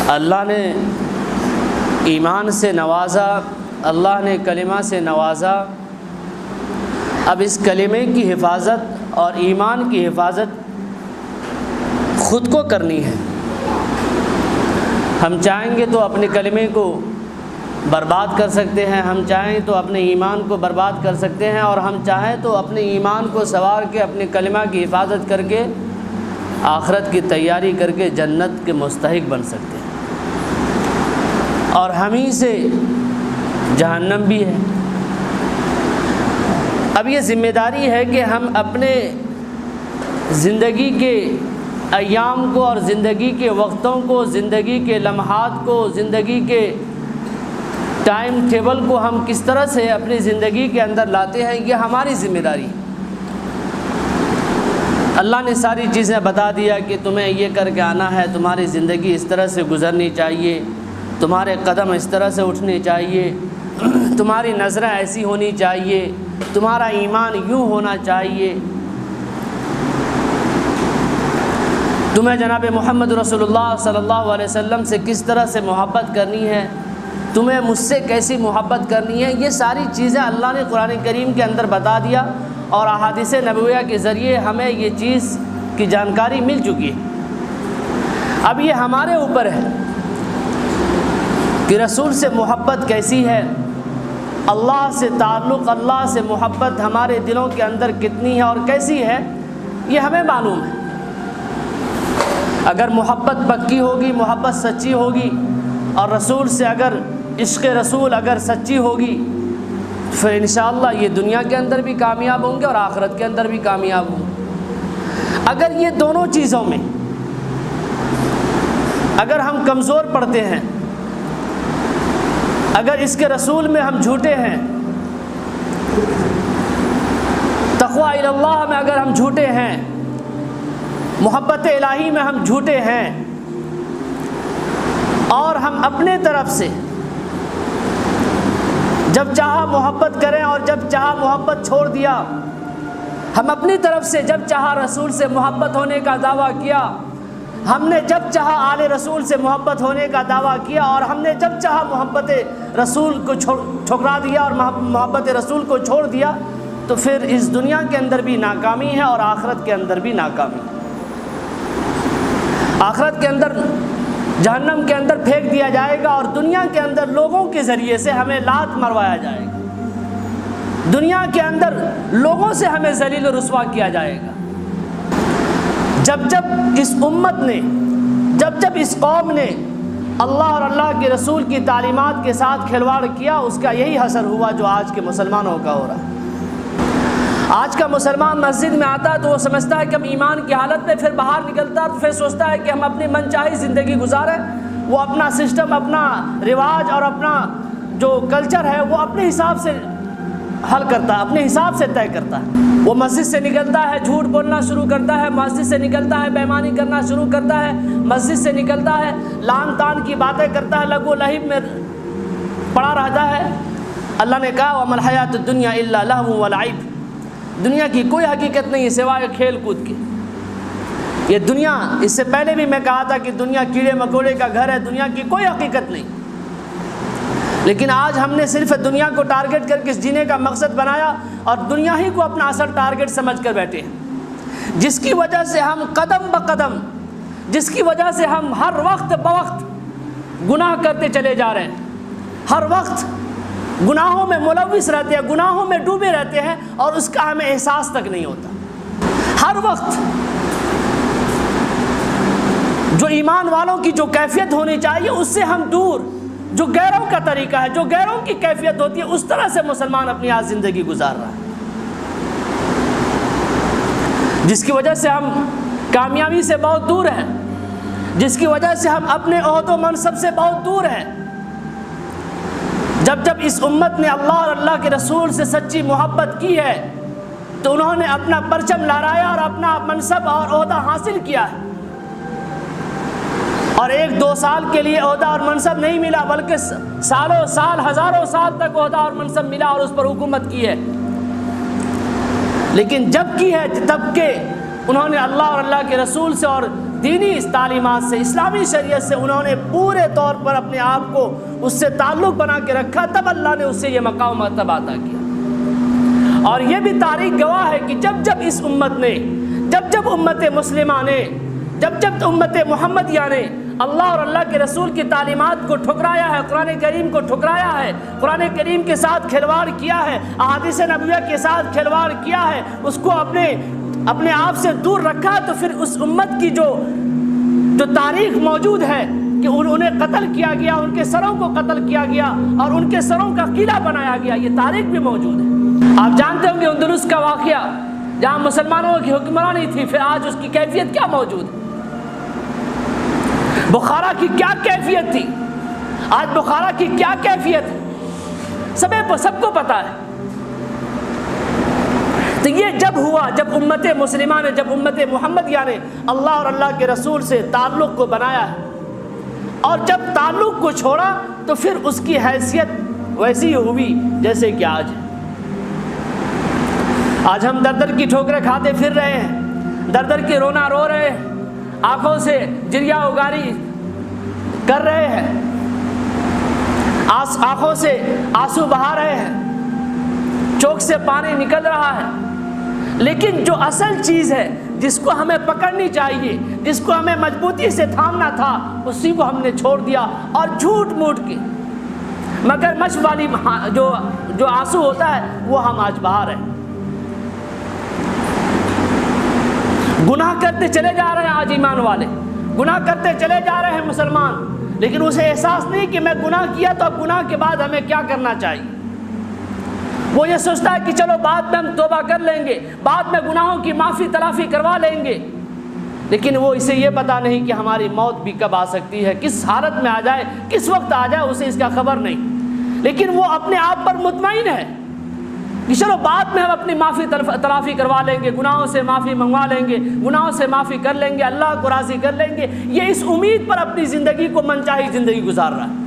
اللہ نے ایمان سے نوازا، اللہ نے کلمہ سے نوازا، اب اس کلمے کی حفاظت اور ایمان کی حفاظت خود کو کرنی ہے۔ ہم چاہیں گے تو اپنے کلمے کو برباد کر سکتے ہیں، ہم چاہیں تو اپنے ایمان کو برباد کر سکتے ہیں، اور ہم چاہیں تو اپنے ایمان کو سنوار کے اپنے کلمہ کی حفاظت کر کے آخرت کی تیاری کر کے جنت کے مستحق بن سکتے ہیں، اور ہم ہی سے جہنم بھی ہے۔ اب یہ ذمہ داری ہے کہ ہم اپنے زندگی کے ایام کو اور زندگی کے وقتوں کو، زندگی کے لمحات کو، زندگی کے ٹائم ٹیبل کو ہم کس طرح سے اپنی زندگی کے اندر لاتے ہیں، یہ ہماری ذمہ داری ہے۔ اللہ نے ساری چیزیں بتا دیا کہ تمہیں یہ کر کے آنا ہے، تمہاری زندگی اس طرح سے گزرنی چاہیے، تمہارے قدم اس طرح سے اٹھنے چاہیے، تمہاری نظریں ایسی ہونی چاہیے، تمہارا ایمان یوں ہونا چاہیے، تمہیں جناب محمد رسول اللہ صلی اللہ علیہ وسلم سے کس طرح سے محبت کرنی ہے، تمہیں مجھ سے کیسی محبت کرنی ہے، یہ ساری چیزیں اللہ نے قرآن کریم کے اندر بتا دیا، اور احادیث نبویہ کے ذریعے ہمیں یہ چیز کی جانکاری مل چکی ہے۔ اب یہ ہمارے اوپر ہے کہ رسول سے محبت کیسی ہے، اللہ سے تعلق، اللہ سے محبت ہمارے دلوں کے اندر کتنی ہے اور کیسی ہے، یہ ہمیں معلوم ہے۔ اگر محبت پکی ہوگی، محبت سچی ہوگی، اور رسول سے اگر عشق رسول اگر سچی ہوگی، پھر انشاءاللہ یہ دنیا کے اندر بھی کامیاب ہوں گے اور آخرت کے اندر بھی کامیاب ہوں گے۔ اگر یہ دونوں چیزوں میں اگر ہم کمزور پڑتے ہیں، اگر اس کے رسول میں ہم جھوٹے ہیں، تقویٰ الی اللہ میں اگر ہم جھوٹے ہیں، محبت الہی میں ہم جھوٹے ہیں، اور ہم اپنے طرف سے جب چاہا محبت کریں اور جب چاہا محبت چھوڑ دیا، ہم اپنی طرف سے جب چاہا رسول سے محبت ہونے کا دعویٰ کیا، ہم نے جب چاہا آل رسول سے محبت ہونے کا دعویٰ کیا، اور ہم نے جب چاہا محبت رسول کو ٹھکرا دیا اور محبت رسول کو چھوڑ دیا، تو پھر اس دنیا کے اندر بھی ناکامی ہے اور آخرت کے اندر بھی ناکامی ہے۔ آخرت کے اندر جہنم کے اندر پھینک دیا جائے گا، اور دنیا کے اندر لوگوں کے ذریعے سے ہمیں لات مروایا جائے گا، دنیا کے اندر لوگوں سے ہمیں ذلیل و رسوا کیا جائے گا۔ جب جب اس امت نے، جب اس قوم نے اللہ اور اللہ کے رسول کی تعلیمات کے ساتھ کھلواڑ کیا، اس کا یہی اثر ہوا جو آج کے مسلمانوں کا ہو رہا ہے۔ آج کا مسلمان مسجد میں آتا ہے تو وہ سمجھتا ہے کہ ہم ایمان کی حالت میں، پھر باہر نکلتا ہے تو پھر سوچتا ہے کہ ہم اپنی من چاہی زندگی گزاریں، وہ اپنا سسٹم، اپنا رواج اور اپنا جو کلچر ہے وہ اپنے حساب سے حل کرتا ہے، اپنے حساب سے طے کرتا ہے۔ وہ مسجد سے نکلتا ہے جھوٹ بولنا شروع کرتا ہے، مسجد سے نکلتا ہے بے ایمانی کرنا شروع کرتا ہے، مسجد سے نکلتا ہے لان تان کی باتیں کرتا ہے، لغو لہب میں پڑا رہتا ہے۔ اللہ نے کہا وَمَا الْحَيَاةُ الدُّنْيَا إِلَّا لَهْوٌ وَلَعِبٌ، دنیا کی کوئی حقیقت نہیں ہے سوائے کھیل کود کی۔ یہ دنیا، اس سے پہلے بھی میں کہا تھا کہ دنیا کیڑے مکوڑے کا گھر ہے، دنیا کی کوئی حقیقت نہیں، لیکن آج ہم نے صرف دنیا کو ٹارگٹ کر کے جینے کا مقصد بنایا، اور دنیا ہی کو اپنا اصل ٹارگٹ سمجھ کر بیٹھے ہیں، جس کی وجہ سے ہم قدم بقدم، جس کی وجہ سے ہم ہر وقت بوقت گناہ کرتے چلے جا رہے ہیں، ہر وقت گناہوں میں ملوث رہتے ہیں، گناہوں میں ڈوبے رہتے ہیں، اور اس کا ہمیں احساس تک نہیں ہوتا۔ ہر وقت جو ایمان والوں کی جو کیفیت ہونی چاہیے اس سے ہم دور، جو غیروں کا طریقہ ہے، جو غیروں کی کیفیت ہوتی ہے، اس طرح سے مسلمان اپنی آج زندگی گزار رہا ہے، جس کی وجہ سے ہم کامیابی سے بہت دور ہیں، جس کی وجہ سے ہم اپنے عہد و منصب سے بہت دور ہیں۔ جب اس امت نے اللہ اور اللہ کے رسول سے سچی محبت کی ہے تو انہوں نے اپنا پرچم لہرایا اور اپنا منصب اور عہدہ حاصل کیا ہے، اور 1-2 سال کے لیے عہدہ اور منصب نہیں ملا، بلکہ سالوں سال، ہزاروں سال تک عہدہ اور منصب ملا اور اس پر حکومت کی ہے۔ لیکن جب کی ہے تب کہ انہوں نے اللہ اور اللہ کے رسول سے اور دینی تعلیمات سے، اسلامی شریعت سے انہوں نے پورے طور پر اپنے آپ کو اس سے تعلق بنا کے رکھا، تب اللہ نے اس سے یہ مقام و مرتبہ عطا کیا۔ اور یہ بھی تاریخ گواہ ہے کہ جب جب اس امت نے، جب جب امت مسلمہ نے، جب جب امت محمدیہ نے اللہ اور اللہ کے رسول کی تعلیمات کو ٹھکرایا ہے، قرآن کریم کو ٹھکرایا ہے، قرآن کریم کے ساتھ کھلواڑ کیا ہے، احادیث نبویہ کے ساتھ کھلواڑ کیا ہے، اس کو اپنے آپ سے دور رکھا، تو پھر اس امت کی جو تاریخ موجود ہے کہ انہیں قتل کیا گیا، ان کے سروں کو قتل کیا گیا اور ان کے سروں کا قلعہ بنایا گیا، یہ تاریخ بھی موجود ہے۔ آپ جانتے ہوں گے اندلس کا واقعہ، جہاں مسلمانوں کی حکمرانی تھی، پھر آج اس کی کیفیت کیا موجود ہے؟ بخارا کی کیا کیفیت تھی، آج بخارا کی کیا کیفیت ہے، سب کو پتا ہے۔ تو یہ جب ہوا، جب امت مسلمہ نے، جب امت محمدیہ نے اللہ اور اللہ کے رسول سے تعلق کو بنایا ہے، اور جب تعلق کو چھوڑا تو پھر اس کی حیثیت ویسی ہوئی جیسے کہ آج ہے۔ آج ہم در در کی ٹھوکریں کھاتے پھر رہے ہیں، در در کی رونا رو رہے ہیں، آنکھوں سے جریا اگاری کر رہے ہیں، آنکھوں سے آنسو بہا رہے ہیں، چوک سے پانی نکل رہا ہے، لیکن جو اصل چیز ہے جس کو ہمیں پکڑنی چاہیے، جس کو ہمیں مضبوطی سے تھامنا تھا، اسی کو ہم نے چھوڑ دیا، اور جھوٹ موٹ کے مگر مچھ والی جو آنسو ہوتا ہے وہ ہم آج بہا رہے ہیں۔ گناہ کرتے چلے جا رہے ہیں آج ایمان والے، گناہ کرتے چلے جا رہے ہیں مسلمان، لیکن اسے احساس نہیں کہ میں گناہ کیا تو اب گناہ کے بعد ہمیں کیا کرنا چاہیے۔ وہ یہ سوچتا ہے کہ چلو بعد میں ہم توبہ کر لیں گے، بعد میں گناہوں کی معافی تلافی کروا لیں گے، لیکن وہ اسے یہ پتا نہیں کہ ہماری موت بھی کب آ سکتی ہے، کس حالت میں آ جائے، کس وقت آ جائے، اسے اس کا خبر نہیں، لیکن وہ اپنے آپ پر مطمئن ہے کہ چلو بعد میں ہم اپنی معافی تلافی کروا لیں گے، گناہوں سے معافی منگوا لیں گے، گناہوں سے معافی کر لیں گے، اللہ کو راضی کر لیں گے۔ یہ اس امید پر اپنی زندگی کو منچاہی زندگی گزار رہا ہے۔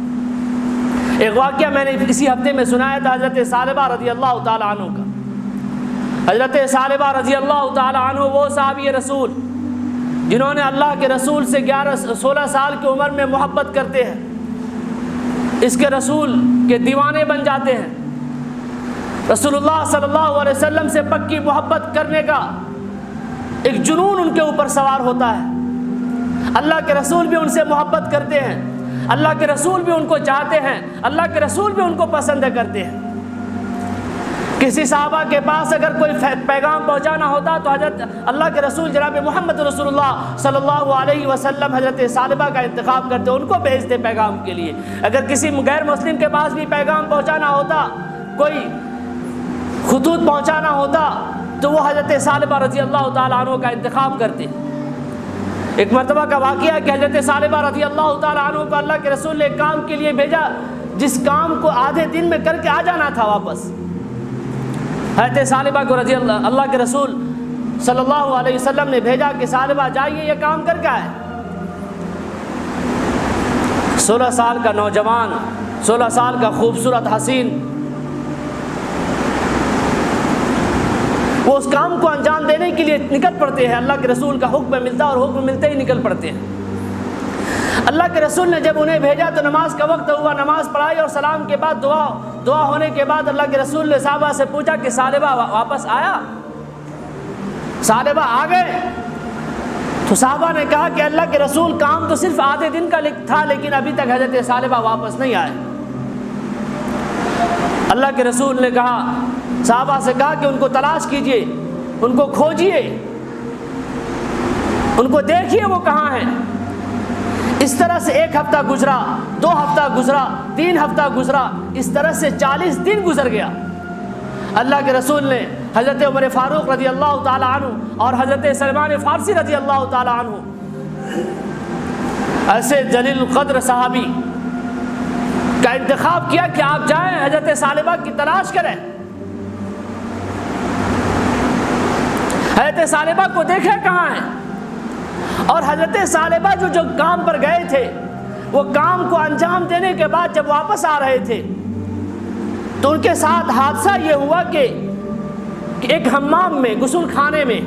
ایک واقعہ میں نے اسی ہفتے میں سنایا تھا حضرت ثعلبہ رضی اللہ تعالی عنہ کا۔ حضرت ثعلبہ رضی اللہ تعالی عنہ وہ صحابی رسول جنہوں نے اللہ کے رسول سے 16 سال کی عمر میں محبت کرتے ہیں، اس کے رسول کے دیوانے بن جاتے ہیں، رسول اللہ صلی اللہ علیہ وسلم سے پکی محبت کرنے کا ایک جنون ان کے اوپر سوار ہوتا ہے، اللہ کے رسول بھی ان سے محبت کرتے ہیں، اللہ کے رسول بھی ان کو چاہتے ہیں، اللہ کے رسول بھی ان کو پسند کرتے ہیں۔ کسی صحابہ کے پاس اگر کوئی پیغام پہنچانا ہوتا تو حضرت اللہ کے رسول جناب محمد رسول اللہ صلی اللہ علیہ وسلم حضرت ثعلبہ کا انتخاب کرتے، ان کو بھیجتے پیغام کے لیے۔ اگر کسی غیر مسلم کے پاس بھی پیغام پہنچانا ہوتا، کوئی خطوط پہنچانا ہوتا، تو وہ حضرت ثعلبہ رضی اللہ تعالیٰ عنہ کا انتخاب کرتے۔ ایک مرتبہ کا واقعہ ہے کہ حضرت ثعلبہ رضی اللہ تعالیٰ عنہ کو اللہ کے رسول نے ایک کام کے لیے بھیجا، جس کام کو آدھے دن میں کر کے آ جانا تھا واپس۔ حضرت ثعلبہ کو رضی اللہ کے رسول صلی اللہ علیہ وسلم نے بھیجا کہ ثعلبہ جائیے، یہ کام کر کے آئے۔ 16 سال کا نوجوان، 16 سال کا خوبصورت حسین، وہ اس کام کو انجام دینے کے لیے نکل پڑتے ہیں۔ اللہ کے رسول کا حکم ملتا اور حکم ملتے ہی نکل پڑتے ہیں۔ اللہ کے رسول نے جب انہیں بھیجا تو نماز کا وقت ہوا، نماز پڑھائی اور سلام کے بعد دعا ہونے کے بعد اللہ کے رسول نے صحابہ سے پوچھا کہ ثعلبہ واپس آیا، ثعلبہ آ گئے؟ تو صحابہ نے کہا کہ اللہ کے رسول کام تو صرف آدھے دن کا تھا، لیکن ابھی تک حضرت ثعلبہ واپس نہیں آئے۔ اللہ کے رسول نے کہا، صحابہ سے کہا کہ ان کو تلاش کیجئے، ان کو کھوجئے، ان کو دیکھیے وہ کہاں ہیں۔ اس طرح سے 1 ہفتہ گزرا، 2 ہفتہ گزرا، 3 ہفتہ گزرا، اس طرح سے 40 دن گزر گیا۔ اللہ کے رسول نے حضرت عمر فاروق رضی اللہ تعالی عنہ اور حضرت سلمان فارسی رضی اللہ تعالی عنہ، ایسے جلیل القدر صحابی کا انتخاب کیا کہ آپ جائیں حضرت ثعلبہ کی تلاش کریں، حضرت ثعلبہ کو دیکھیں کہاں ہیں۔ اور حضرت ثعلبہ جو کام پر گئے تھے، وہ کام کو انجام دینے کے بعد جب واپس آ رہے تھے تو ان کے ساتھ حادثہ یہ ہوا کہ ایک حمام میں، غسل خانے میں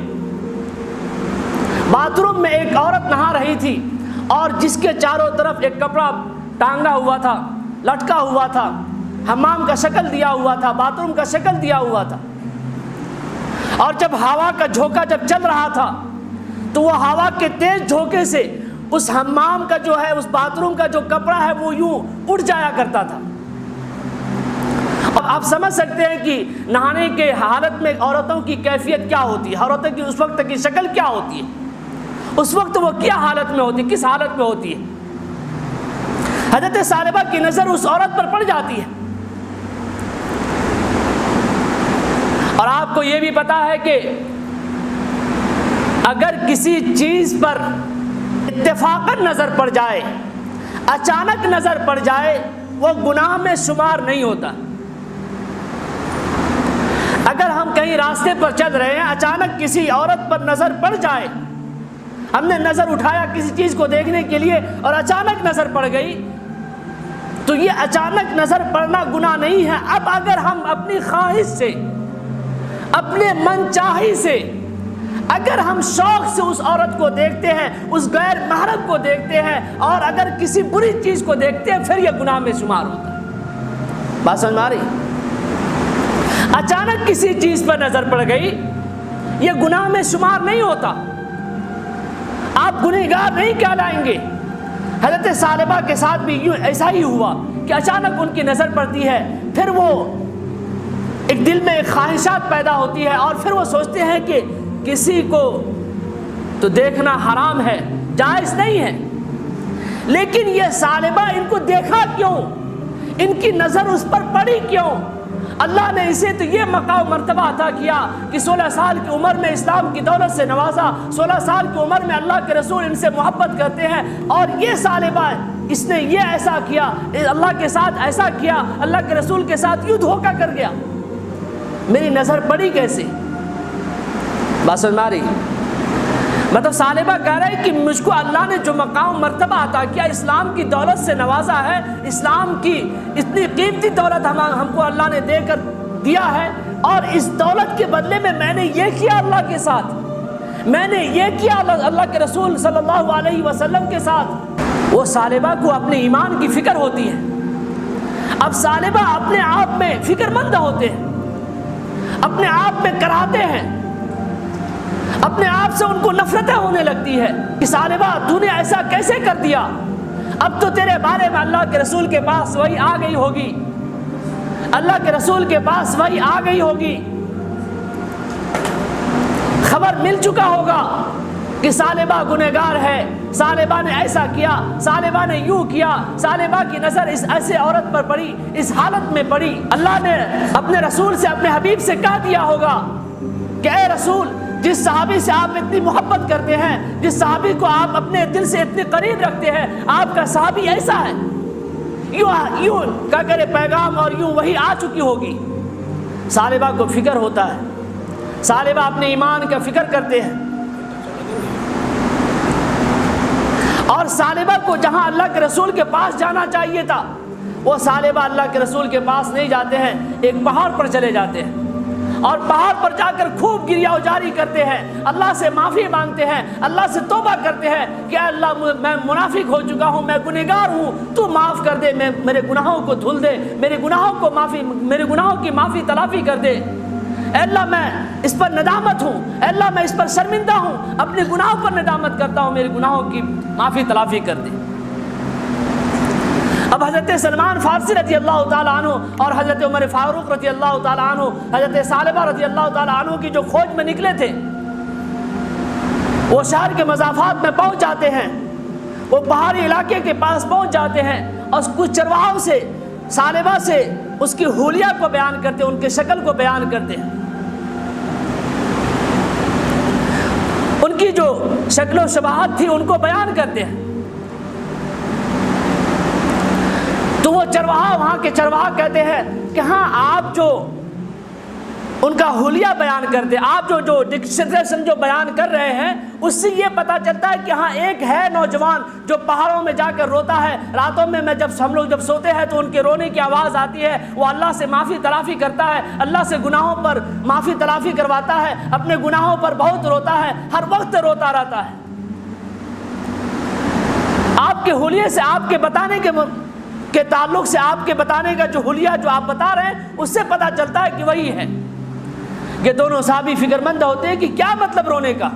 باتھ روم میں ایک عورت نہا رہی تھی اور جس کے چاروں طرف ایک کپڑا ٹانگا ہوا تھا، لٹکا ہوا تھا، حمام کا شکل دیا ہوا تھا، باتھ روم کا شکل دیا ہوا تھا، اور جب ہوا کا جھونکا جب چل رہا تھا تو وہ ہوا کے تیز جھونکے سے اس حمام کا جو ہے، اس باتھ روم کا جو کپڑا ہے وہ یوں اڑ جایا کرتا تھا۔ اب آپ سمجھ سکتے ہیں کہ نہانے کے حالت میں عورتوں کی کیفیت کیا ہوتی ہے، عورتوں کی اس وقت کی شکل کیا ہوتی ہے، اس وقت وہ کیا حالت میں ہوتی ہے، کس حالت میں ہوتی ہے۔ حضرت ثعلبہ کی نظر اس عورت پر پڑ جاتی ہے، اور آپ کو یہ بھی پتا ہے کہ اگر کسی چیز پر اتفاقاً نظر پڑ جائے، اچانک نظر پڑ جائے، وہ گناہ میں شمار نہیں ہوتا۔ اگر ہم کہیں راستے پر چل رہے ہیں، اچانک کسی عورت پر نظر پڑ جائے، ہم نے نظر اٹھایا کسی چیز کو دیکھنے کے لیے اور اچانک نظر پڑ گئی، تو یہ اچانک نظر پڑنا گناہ نہیں ہے۔ اب اگر ہم اپنی خواہش سے، اپنے من چاہی سے، اگر ہم شوق سے اس عورت کو دیکھتے ہیں، اس غیر محرم کو دیکھتے ہیں، اور اگر کسی بری چیز کو دیکھتے ہیں، پھر یہ گناہ میں شمار ہوتا ہے۔ بات سمجھ میں آ رہی؟ اچانک کسی چیز پر نظر پڑ گئی، یہ گناہ میں شمار نہیں ہوتا، آپ گنہگار نہیں کہلائیں گے۔ حضرت ثعلبہ کے ساتھ بھی یوں ایسا ہی ہوا کہ اچانک ان کی نظر پڑتی ہے، پھر وہ ایک دل میں ایک خواہشات پیدا ہوتی ہے، اور پھر وہ سوچتے ہیں کہ کسی کو تو دیکھنا حرام ہے، جائز نہیں ہے، لیکن یہ ثعلبہ ان کو دیکھا کیوں، ان کی نظر اس پر پڑی کیوں؟ اللہ نے اسے تو یہ مقام مرتبہ عطا کیا کہ 16 سال کی عمر میں اسلام کی دولت سے نوازا، 16 سال کی عمر میں اللہ کے رسول ان سے محبت کرتے ہیں، اور یہ ثعلبہ اس نے یہ ایسا کیا، اللہ کے ساتھ ایسا کیا، اللہ کے رسول کے ساتھ یوں دھوکہ کر گیا، میری نظر پڑی کیسے؟ بات سمجھ میں آ رہی؟ مطلب ثعلبہ کہہ رہے ہیں کہ مجھ کو اللہ نے جو مقام مرتبہ عطا کیا، اسلام کی دولت سے نوازا ہے، اسلام کی اتنی قیمتی دولت ہم کو اللہ نے دے کر دیا ہے، اور اس دولت کے بدلے میں نے یہ کیا اللہ کے ساتھ، میں نے یہ کیا اللہ کے رسول صلی اللہ علیہ وسلم کے ساتھ۔ وہ ثعلبہ کو اپنے ایمان کی فکر ہوتی ہے۔ اب ثعلبہ اپنے آپ میں فکر مند ہوتے ہیں، اپنے آپ میں کراہتے ہیں، اپنے آپ سے ان کو نفرتیں ہونے لگتی ہے کہ ثعلبہ تو نے ایسا کیسے کر دیا، اب تو تیرے بارے میں اللہ کے رسول کے پاس وحی آ گئی ہوگی، اللہ کے رسول کے پاس وحی آ گئی ہوگی، خبر مل چکا ہوگا کہ ثعلبہ گنہگار ہے، ثعلبہ نے ایسا کیا، ثعلبہ نے یوں کیا، ثعلبہ کی نظر اس ایسے عورت پر پڑی، اس حالت میں پڑی۔ اللہ نے اپنے رسول سے، اپنے حبیب سے کہہ دیا ہوگا کہ اے رسول، جس صحابی سے آپ اتنی محبت کرتے ہیں، جس صحابی کو آپ اپنے دل سے اتنے قریب رکھتے ہیں، آپ کا صحابی ایسا ہے، یوں کا کرے پیغام اور یوں وہی آ چکی ہوگی۔ ثعلبہ کو فکر ہوتا ہے، ثعلبہ اپنے ایمان کا فکر کرتے ہیں، اور ثعلبہ کو جہاں اللہ کے رسول کے پاس جانا چاہیے تھا، وہ ثعلبہ اللہ کے رسول کے پاس نہیں جاتے ہیں، ایک پہاڑ پر چلے جاتے ہیں، اور پہاڑ پر جا کر خوب گریہ وجاری کرتے ہیں، اللہ سے معافی مانگتے ہیں، اللہ سے توبہ کرتے ہیں کہ اے اللہ میں منافق ہو چکا ہوں، میں گنہگار ہوں، تو معاف کر دے، میرے گناہوں کو دھل دے، میرے گناہوں کی معافی تلافی کر دے، اے اللہ میں اس پر ندامت ہوں، اے اللہ میں اس پر شرمندہ ہوں، اپنے گناہوں پر ندامت کرتا ہوں، میرے گناہوں کی معافی تلافی کر دے۔ اب حضرت سلمان فارسی رضی اللہ تعالیٰ عنہ اور حضرت عمر فاروق رضی اللہ تعالیٰ عنہ حضرت ثعلبہ رضی اللہ تعالیٰ عنہ کی جو کھوج میں نکلے تھے، وہ شہر کے مضافات میں پہنچ جاتے ہیں، وہ پہاڑی علاقے کے پاس پہنچ جاتے ہیں، اور کچھ چرواہوں سے ثعلبہ سے اس کی حلیہ کو بیان کرتے ہیں، ان کے شکل کو بیان کرتے ہیں، ان کی جو شکل و شباہت تھی ان کو بیان کرتے ہیں۔ تو وہ چرواہا، وہاں کے چرواہا کہتے ہیں کہ ہاں آپ جو ان کا حلیہ بیان کرتے. آپ جو ڈسکرپشن جو بیان کر رہے ہیں اس سے یہ پتہ چلتا ہے کہ ہاں ایک ہے نوجوان جو پہاڑوں میں جا کر روتا ہے. راتوں میں ہم لوگ جب سوتے ہیں تو ان کے رونے کی آواز آتی ہے. وہ اللہ سے معافی تلافی کرتا ہے, اللہ سے گناہوں پر معافی تلافی کرواتا ہے, اپنے گناہوں پر بہت روتا ہے, ہر وقت روتا رہتا ہے. آپ کے حلیے سے, آپ کے بتانے کے تعلق سے, آپ کے بتانے کا جو حلیہ جو آپ بتا رہے ہیں اس سے پتہ چلتا ہے کہ وہی ہے. یہ دونوں صحابی فکر مند ہوتے ہیں کہ کیا مطلب رونے کا,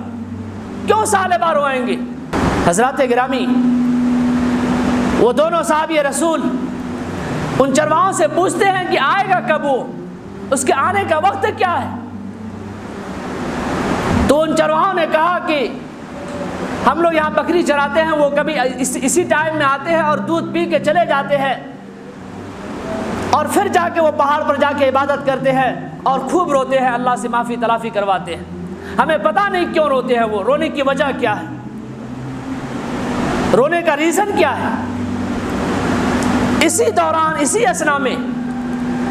کیوں ثعلبہ روئیں گے. حضرات گرامی, وہ دونوں صحابی رسول ان چرواہوں سے پوچھتے ہیں کہ آئے گا کب وہ, اس کے آنے کا وقت کیا ہے. تو ان چرواہوں نے کہا کہ ہم لوگ یہاں بکری چراتے ہیں, وہ کبھی اسی ٹائم میں آتے ہیں اور دودھ پی کے چلے جاتے ہیں اور پھر جا کے وہ پہاڑ پر جا کے عبادت کرتے ہیں اور خوب روتے ہیں, اللہ سے معافی تلافی کرواتے ہیں. ہمیں پتہ نہیں کیوں روتے ہیں, وہ رونے کی وجہ کیا ہے, رونے کا ریزن کیا ہے. اسی دوران, اسی اثنا میں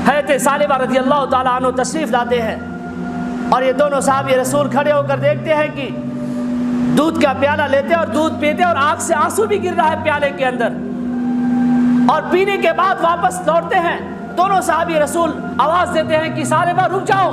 حضرت ثعلبہ رضی اللہ تعالیٰ عنہ تشریف لاتے ہیں اور یہ دونوں صحابی رسول کھڑے ہو کر دیکھتے ہیں کہ دودھ کا پیالہ لیتے اور دودھ پیتے اور آنکھ سے آنسو بھی گر رہا ہے پیالے کے اندر, اور پینے کے بعد واپس لوٹتے ہیں. دونوں صحابی رسول آواز دیتے ہیں کہ ثعلبہ رک جاؤ.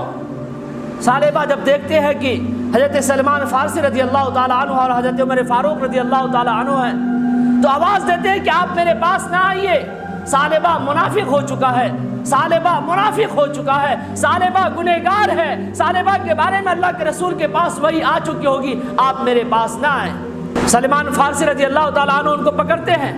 ثعلبہ جب دیکھتے ہیں کہ حضرت سلمان فارسی رضی اللہ تعالیٰ عنہ اور حضرت عمر فاروق رضی اللہ تعالیٰ عنہ ہیں تو آواز دیتے ہیں کہ آپ میرے پاس نہ آئیے, ثعلبہ منافق ہو چکا ہے, ثعلبہ منافق ہو چکا ہے, ثعلبہ گنہگار ہے, ثعلبہ کے بارے میں اللہ کے رسول کے پاس وہی آ چکی ہوگی, آپ میرے پاس نہ آئیں. سلمان فارسی رضی اللہ تعالیٰ عنہ ان کو پکڑتے ہیں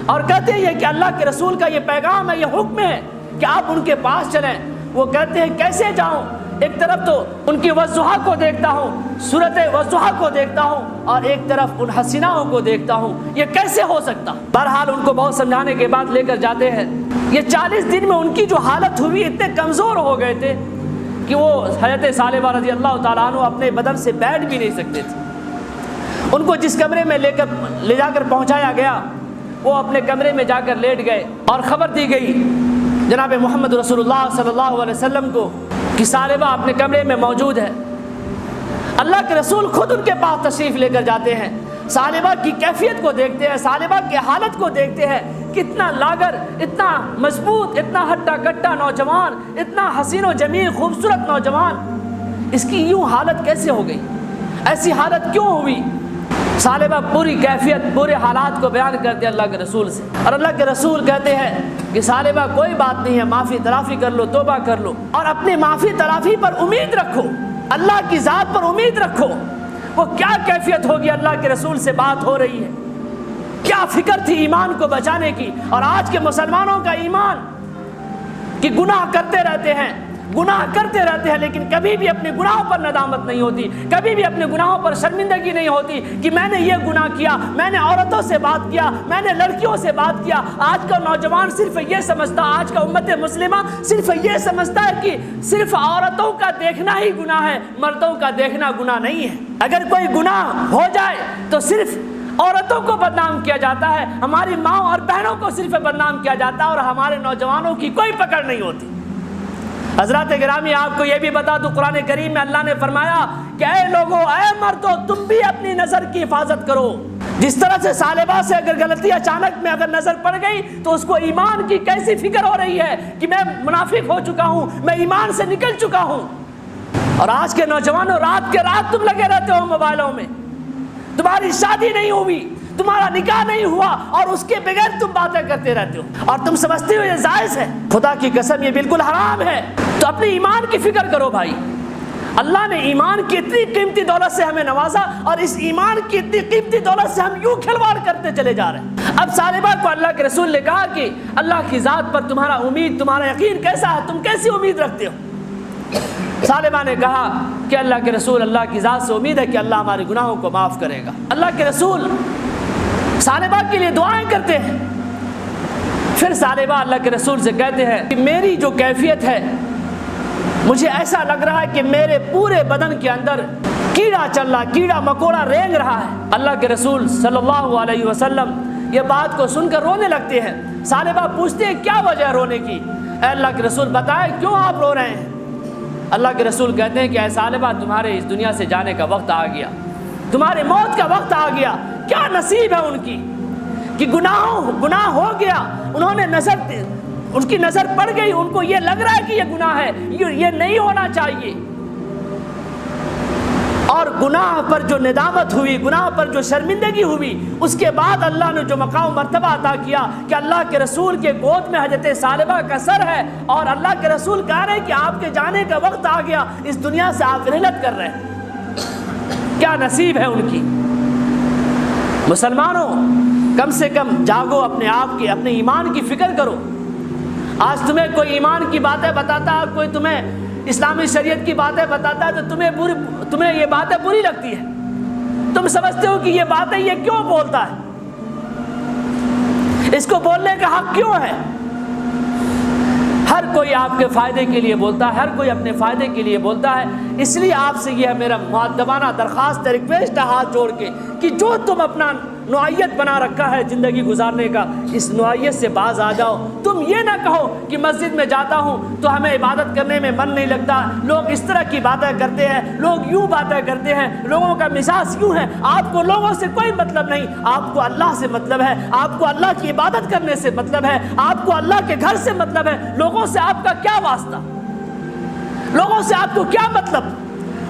اور کہتے ہیں کہ اللہ کے رسول کا یہ پیغام ہے, یہ حکم ہے کہ آپ ان کے پاس چلیں. وہ کہتے ہیں کیسے جاؤں, ایک طرف تو ان کی وضحا کو دیکھتا ہوں, صورت وضحا کو دیکھتا ہوں, اور ایک طرف ان حسیناؤں کو دیکھتا ہوں, یہ کیسے ہو سکتا. بہرحال ان کو بہت سمجھانے کے بعد لے کر جاتے ہیں. یہ 40 دن میں ان کی جو حالت ہوئی, اتنے کمزور ہو گئے تھے کہ وہ حضرت ثعلبہ رضی اللہ تعالیٰ عنہ اپنے بدن سے بیٹھ بھی نہیں سکتے تھے. ان کو جس کمرے میں لے جا کر پہنچایا گیا وہ اپنے کمرے میں جا کر لیٹ گئے اور خبر دی گئی جناب محمد رسول اللہ صلی اللہ علیہ وسلم کو کہ ثعلبہ اپنے کمرے میں موجود ہے. اللہ کے رسول خود ان کے پاس تشریف لے کر جاتے ہیں, ثعلبہ کی کیفیت کو دیکھتے ہیں, ثعلبہ کی حالت کو دیکھتے ہیں, کتنا لاغر, اتنا مضبوط, اتنا ہٹا کٹا نوجوان, اتنا حسین و جمیل خوبصورت نوجوان, اس کی یوں حالت کیسے ہو گئی, ایسی حالت کیوں ہوئی. ثعلبہ پوری کیفیت, پورے حالات کو بیان کرتے ہیں اللہ کے رسول سے, اور اللہ کے رسول کہتے ہیں کہ ثعلبہ کوئی بات نہیں ہے, معافی تلافی کر لو, توبہ کر لو, اور اپنی معافی تلافی پر امید رکھو, اللہ کی ذات پر امید رکھو. وہ کیا کیفیت ہوگی, اللہ کے رسول سے بات ہو رہی ہے, کیا فکر تھی ایمان کو بچانے کی. اور آج کے مسلمانوں کا ایمان کہ گناہ کرتے رہتے ہیں, گناہ کرتے رہتے ہیں, لیکن کبھی بھی اپنے گناہوں پر ندامت نہیں ہوتی, کبھی بھی اپنے گناہوں پر شرمندگی نہیں ہوتی کہ میں نے یہ گناہ کیا, میں نے عورتوں سے بات کیا, میں نے لڑکیوں سے بات کیا. آج کا نوجوان صرف یہ سمجھتا, آج کا امت مسلمہ صرف یہ سمجھتا ہے کہ صرف عورتوں کا دیکھنا ہی گناہ ہے, مردوں کا دیکھنا گناہ نہیں ہے. اگر کوئی گناہ ہو جائے تو صرف عورتوں کو بدنام کیا جاتا ہے, ہماری ماں اور بہنوں کو صرف بدنام کیا جاتا ہے, اور ہمارے نوجوانوں کی کوئی پکڑ نہیں ہوتی. حضرات گرامی, آپ کو یہ بھی بتا دوں, قرآن کریم میں اللہ نے فرمایا کہ اے لوگو, اے مردو, تم بھی اپنی نظر کی حفاظت کرو. جس طرح سے ثعلبہ سے اگر غلطی اچانک میں اگر نظر پڑ گئی تو اس کو ایمان کی کیسی فکر ہو رہی ہے کہ میں منافق ہو چکا ہوں, میں ایمان سے نکل چکا ہوں. اور آج کے نوجوانوں, رات کے رات تم لگے رہتے ہو موبائلوں میں, تمہاری شادی نہیں ہوئی, تمہارا نکاح نہیں ہوا, اور اس کے بغیر تم باتیں کرتے رہتے ہو, اور تم سمجھتے ہو یہ جائز ہے. خدا کی قسم یہ بالکل حرام ہے. تو اپنی ایمان کی فکر کرو بھائی. اللہ نے ایمان کی اتنی قیمتی دولت سے ہمیں نوازا, اور اس ایمان کی اتنی قیمتی دولت سے ہم یوں کھلواڑ کرتے چلے جا رہے ہیں. اب ثعلبہ کو اللہ کے رسول نے کہا کہ اللہ کی ذات پر تمہارا امید, تمہارا یقین کیسا ہے, تم کیسی امید رکھتے ہو. ثعلبہ نے کہا کہ اللہ کے رسول, اللہ کی ذات سے امید ہے کہ اللہ ہمارے گناہوں کو معاف کرے گا. اللہ کے رسول ثعلبہ کے لیے دعائیں کرتے ہیں. پھر ثعلبہ اللہ کے رسول سے کہتے ہیں کہ میری جو کیفیت ہے, مجھے ایسا لگ رہا ہے کہ میرے پورے بدن کے اندر کیڑا چل رہا, کیڑا مکوڑا رینگ رہا ہے. اللہ کے رسول صلی اللہ علیہ وسلم یہ بات کو سن کر رونے لگتے ہیں. ثعلبہ پوچھتے ہیں کیا وجہ رونے کی. اے اللہ کے رسول بتائیں کیوں آپ رو رہے ہیں. اللہ کے رسول کہتے ہیں کہ اے ثعلبہ تمہارے اس دنیا سے جانے کا وقت آ گیا، تمہارے موت کا وقت آ گیا۔ کیا نصیب ہے ان کی کہ گناہ ہو گیا، انہوں نے ان کی نظر پڑ گئی، ان کو یہ لگ رہا ہے کہ یہ گناہ ہے، یہ نہیں ہونا چاہیے، اور گناہ پر جو ندامت ہوئی، گناہ پر جو شرمندگی ہوئی، اس کے بعد اللہ نے جو مقام مرتبہ عطا کیا کہ اللہ کے رسول کے گود میں حضرت ثعلبہ کا سر ہے، اور اللہ کے رسول کہہ رہے ہیں کہ آپ کے جانے کا وقت آ گیا، اس دنیا سے آپ رحلت کر رہے ہیں۔ کیا نصیب ہے ان کی۔ مسلمانوں کم سے کم جاگو، اپنے آپ کی، اپنے ایمان کی فکر کرو۔ آج تمہیں کوئی ایمان کی باتیں بتاتا ہے، کوئی تمہیں اسلامی شریعت کی باتیں بتاتا ہے تو تمہیں یہ باتیں بری لگتی ہے، تم سمجھتے ہو کہ یہ باتیں یہ کیوں بولتا ہے، اس کو بولنے کا حق کیوں ہے۔ ہر کوئی آپ کے فائدے کے لیے بولتا ہے، ہر کوئی اپنے فائدے کے لیے بولتا ہے۔ اس لیے آپ سے یہ میرا مؤدبانہ درخواست ہے، ریکویسٹ ہے ہاتھ جوڑ کے کہ جو تم اپنا نوعیت بنا رکھا ہے زندگی گزارنے کا، اس نوعیت سے باز آ جاؤ۔ تم یہ نہ کہو کہ مسجد میں جاتا ہوں تو ہمیں عبادت کرنے میں من نہیں لگتا، لوگ اس طرح کی باتیں کرتے ہیں، لوگ یوں باتیں کرتے ہیں، لوگوں کا مزاج یوں ہے۔ آپ کو لوگوں سے کوئی مطلب نہیں، آپ کو اللہ سے مطلب ہے، آپ کو اللہ کی عبادت کرنے سے مطلب ہے، آپ کو اللہ کے گھر سے مطلب ہے۔ لوگوں سے آپ کا کیا واسطہ، لوگوں سے آپ کو کیا مطلب؟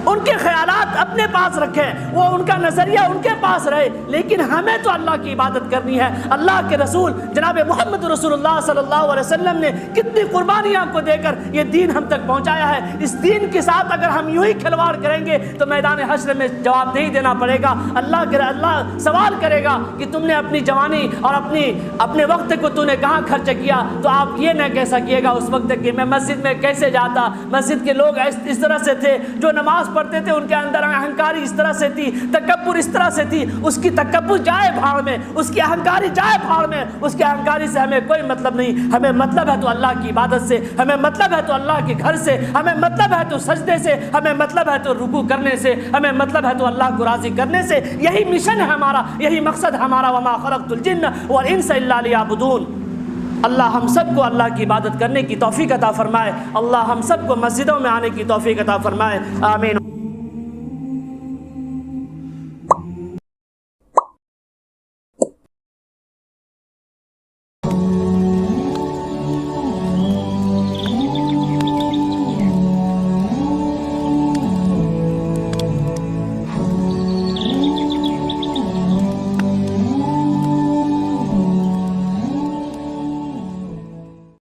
ان کے خیالات اپنے پاس رکھیں، وہ ان کا نظریہ ان کے پاس رہے، لیکن ہمیں تو اللہ کی عبادت کرنی ہے۔ اللہ کے رسول جناب محمد رسول اللہ صلی اللہ علیہ وسلم نے کتنی قربانیاں کو دے کر یہ دین ہم تک پہنچایا ہے۔ اس دین کے ساتھ اگر ہم یوں ہی کھلواڑ کریں گے تو میدان حشر میں جواب نہیں دینا پڑے گا۔ اللہ سوال کرے گا کہ تم نے اپنی جوانی اور اپنے وقت کو تو نے کہاں خرچ کیا، تو آپ یہ نہ کہہ سکیے گا اس وقت کہ میں مسجد میں کیسے جاتا، مسجد کے لوگ اس طرح سے تھے، جو نماز پڑھتے تھے ان کے اندر اہنکاری اس طرح سے تھی، تکبر اس طرح سے تھی۔ اس کی تکبر جائے بھاڑ میں، اس کی اہنکاری جائے بھاڑ میں، اس کی اہنکاری سے ہمیں کوئی مطلب نہیں۔ ہمیں مطلب ہے تو اللہ کی عبادت سے، ہمیں مطلب ہے تو اللہ کے گھر سے، ہمیں مطلب ہے تو سجدے سے، ہمیں مطلب ہے تو رکوع کرنے سے، ہمیں مطلب ہے تو اللہ کو راضی کرنے سے۔ یہی مشن ہے ہمارا، یہی مقصد ہمارا۔ وما خلقت الجن والانس الا لیعبدون۔ اللہ ہم سب کو اللہ کی عبادت کرنے کی توفیق عطا فرمائے، اللہ ہم سب کو مسجدوں میں آنے کی توفیق عطا فرمائے، آمین۔